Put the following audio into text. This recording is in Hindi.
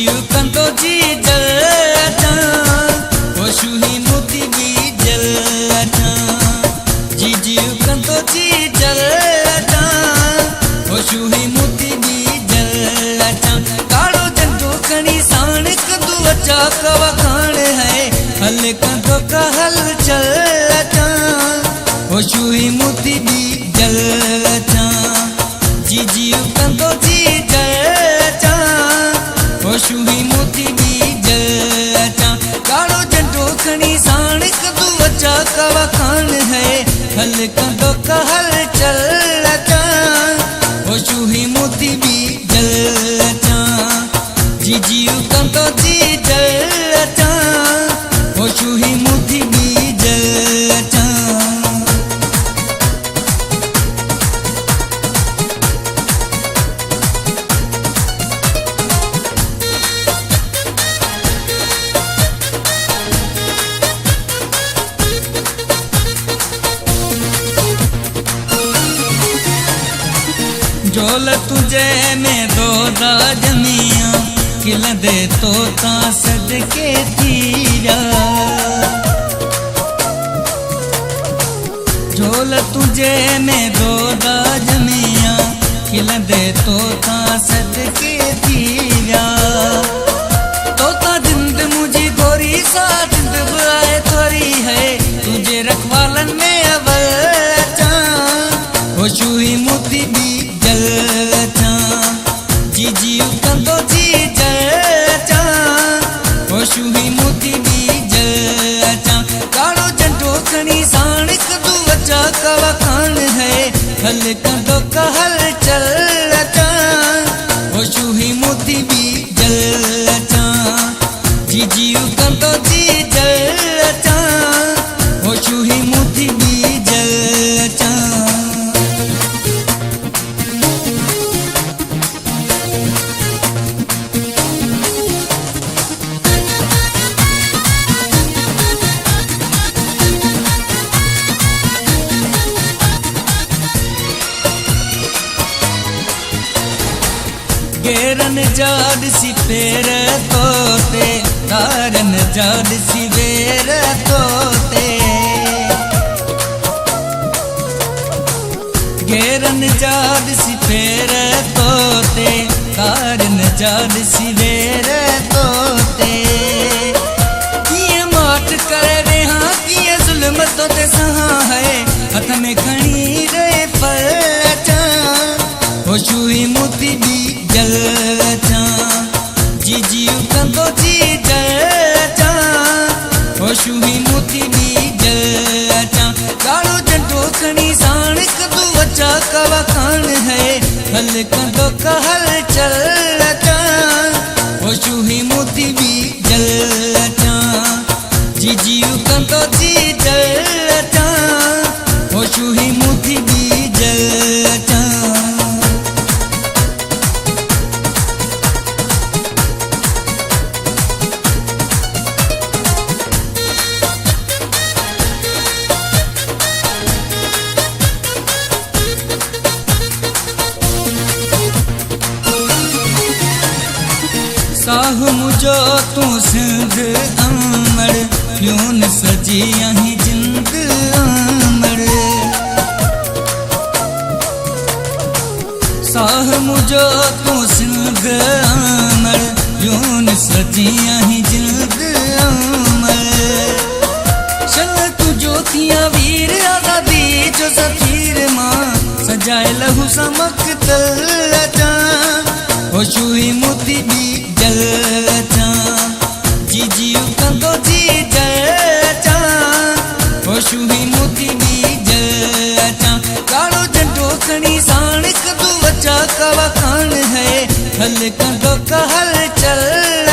जीजियो कंदो जी जल अचां होशूही मोती भी जल अचां जीजियो कंदो जी जल अचां होशूही मोती भी जल अचां काड़ो झंडो खणी साण कंदो अचा कवा खान है हल कंदो का हल चल अचां होशूही मोती भी जल अचां जीजियो कंदो जी जल अचां होशूही मोती भी जल अचां काड़ो झंडो खणी साण कंदो अचा कवा खान है हल कंदो का हल चल अचां होशूही मोती भी जल अचां जीजियो कंदो जी जल अचां होशूही मोती भी जल अचां झोल तुझे में दो जमिया खिलंदे तोता सदके थीरा झोल तुझे में दो जमिया खिलंदे तोता सदके थीरा तोता जिंद मुझी गोरी सा जिंद बुआए थोड़ी है तुझे रखवालन में अवल अचां होशूही मोती भी जल अचां जीजियो कंदो जी जल अचां होशूही मोती भी जल अचां काड़ो झंडो खणी साण कंदो अचा कवा खान है हल कंदो का हल चल अचां होशूही मोती भी जल अचां जीजियो कंदो जी जल अचां होशूही मोती भी जल अचां गेरन जाड सी पेर तोते तारन जाड सी वेर तोते गेरन जाड सी पेर तोते तारन जाड सी वेर तोते किए माठ करे रेहा किए जुल्म तोते सहा है हथ में खणी रहे फल अचां होशूही मोती भी जल अचां जीजियो कंदो जी जल अचां होशूही मोती भी जल अचां काड़ो झंडो खणी साण कंदो अचा कवा खान है हल कंदो का हल चल अचां होशूही मोती भी जल अचां जीजियो कंदो जी जल अचां होशूही मोती भी जल अचां साहु मुझो तू सिंध अमड़ यून सजी यहीं जिंद अमड़ साह मुझो तू सिंध अमड़ यून सजी यहीं जिंद अमड़ चल तुझो थिया वीर आजादी जो सफीर मां सजाए लहू समक तल अचां होशूही मोती भी जल अचां जीजियो कंदो जी जल अचां होशूही मोती भी जल अचां काड़ो झंडो खणी साण कंदो अचा कवा खान है हल कंदो का हल चल